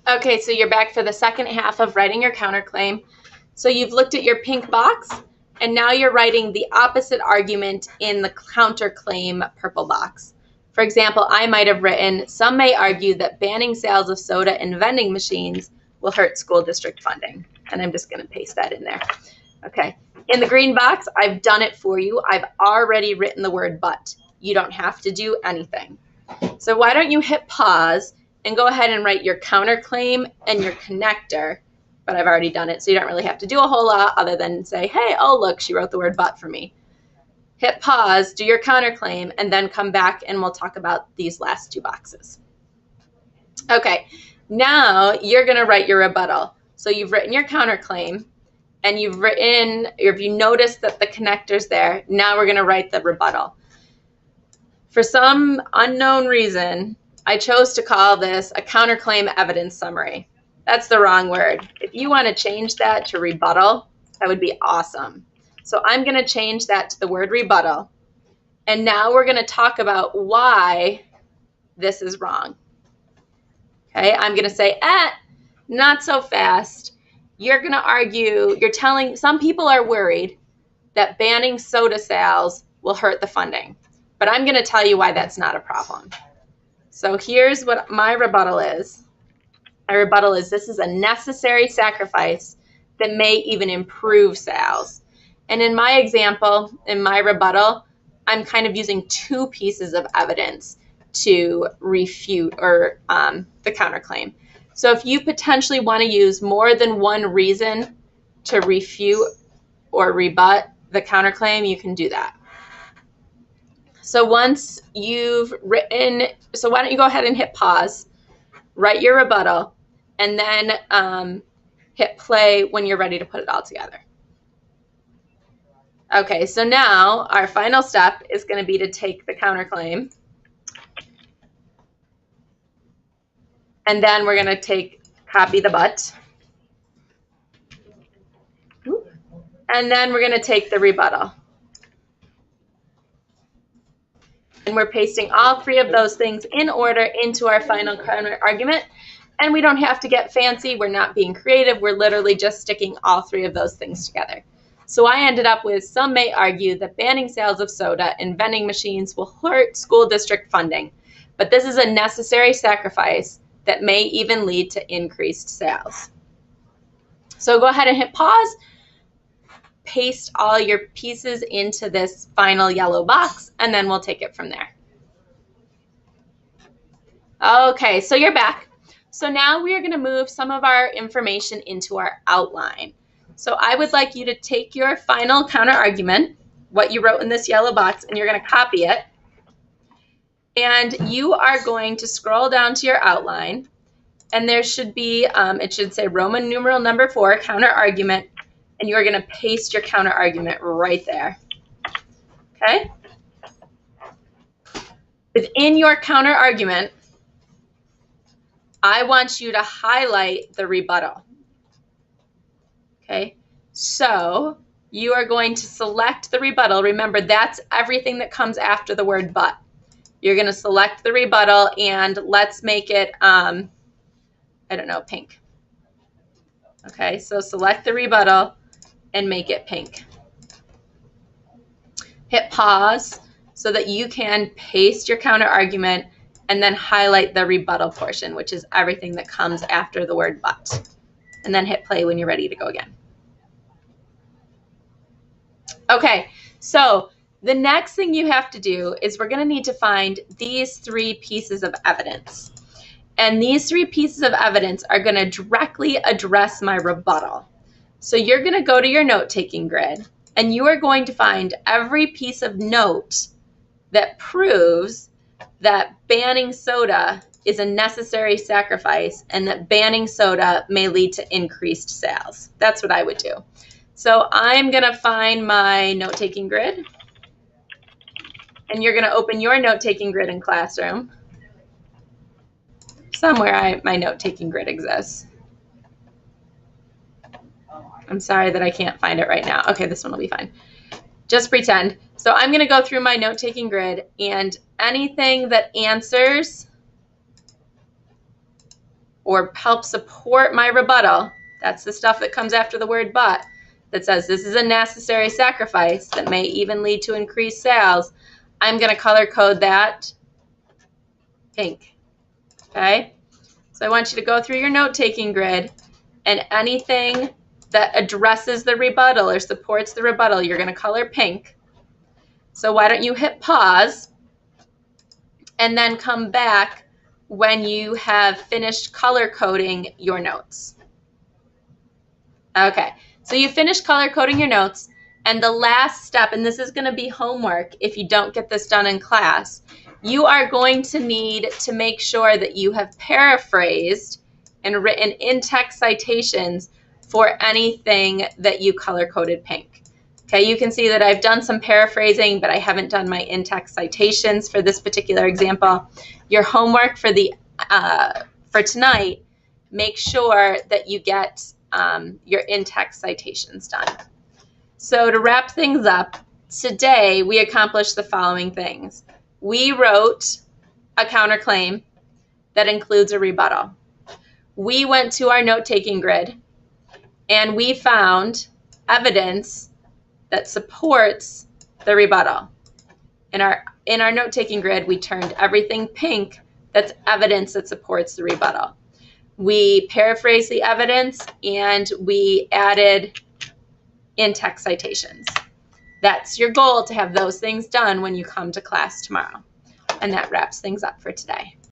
Okay, so you're back for the second half of writing your counterclaim. So you've looked at your pink box, and now you're writing the opposite argument in the counterclaim purple box. For example, I might have written, some may argue that banning sales of soda in vending machines will hurt school district funding. And I'm just going to paste that in there. Okay. In the green box, I've done it for you. I've already written the word but. You don't have to do anything. So why don't you hit pause and go ahead and write your counterclaim and your connector. But I've already done it, so you don't really have to do a whole lot other than say, hey, oh, look, she wrote the word but for me. Hit pause, do your counterclaim, and then come back and we'll talk about these last two boxes. Okay, now you're going to write your rebuttal. So you've written your counterclaim, and you've written, or if you notice that the connector's there, now we're going to write the rebuttal. For some unknown reason, I chose to call this a counterclaim evidence summary. That's the wrong word. If you want to change that to rebuttal, that would be awesome. So I'm going to change that to the word rebuttal. And now we're going to talk about why this is wrong. Okay, I'm going to say, not so fast. You're going to argue, you're telling, some people are worried that banning soda sales will hurt the funding. But I'm going to tell you why that's not a problem. So here's what my rebuttal is. My rebuttal is this is a necessary sacrifice that may even improve sales. And in my example, in my rebuttal, I'm kind of using two pieces of evidence to refute or the counterclaim. So if you potentially want to use more than one reason to refute or rebut the counterclaim, you can do that. So once you've written, so why don't you go ahead and hit pause, write your rebuttal, and then hit play when you're ready to put it all together. Okay, so now our final step is going to be to take the counterclaim, and then we're going to copy the but, and then we're going to take the rebuttal. And we're pasting all three of those things in order into our final counter argument. And we don't have to get fancy. We're not being creative. We're literally just sticking all three of those things together. So I ended up with, some may argue that banning sales of soda in vending machines will hurt school district funding. But this is a necessary sacrifice that may even lead to increased sales. So go ahead and hit pause. Paste all your pieces into this final yellow box, and then we'll take it from there. Okay, so you're back. So now we are going to move some of our information into our outline. So I would like you to take your final counter argument, what you wrote in this yellow box, and you're going to copy it. And you are going to scroll down to your outline, and there should be, it should say Roman numeral number 4, counter argument, and you're going to paste your counter argument right there. Okay? Within your counter argument, I want you to highlight the rebuttal. Okay? So you are going to select the rebuttal. Remember, that's everything that comes after the word but. You're going to select the rebuttal, and let's make it, I don't know, pink. Okay, so select the rebuttal and make it pink. Hit pause so that you can paste your counter argument and then highlight the rebuttal portion, which is everything that comes after the word but. And then hit play when you're ready to go again. Okay, so the next thing you have to do is we're going to need to find these three pieces of evidence. And these three pieces of evidence are going to directly address my rebuttal. So you're going to go to your note-taking grid, and you are going to find every piece of note that proves that banning soda is a necessary sacrifice and that banning soda may lead to increased sales. That's what I would do. So I'm going to find my note-taking grid, and you're going to open your note-taking grid in Classroom. Somewhere my note-taking grid exists. I'm sorry that I can't find it right now. Okay, this one will be fine. Just pretend. So I'm going to go through my note-taking grid, and anything that answers or help support my rebuttal, that's the stuff that comes after the word but, that says this is a necessary sacrifice that may even lead to increased sales, I'm going to color code that pink. Okay? So I want you to go through your note-taking grid, and anything that addresses the rebuttal or supports the rebuttal, you're going to color pink. So why don't you hit pause and then come back when you have finished color coding your notes. Okay, so you finished color coding your notes, and the last step, and this is going to be homework if you don't get this done in class, you are going to need to make sure that you have paraphrased and written in-text citations for anything that you color-coded pink. Okay, you can see that I've done some paraphrasing, but I haven't done my in-text citations for this particular example. Your homework for tonight, make sure that you get your in-text citations done. So to wrap things up, today we accomplished the following things. We wrote a counterclaim that includes a rebuttal. We went to our note-taking grid and we found evidence that supports the rebuttal. In our note-taking grid, we turned everything pink that's evidence that supports the rebuttal. We paraphrased the evidence and we added in-text citations. That's your goal, to have those things done when you come to class tomorrow. And that wraps things up for today.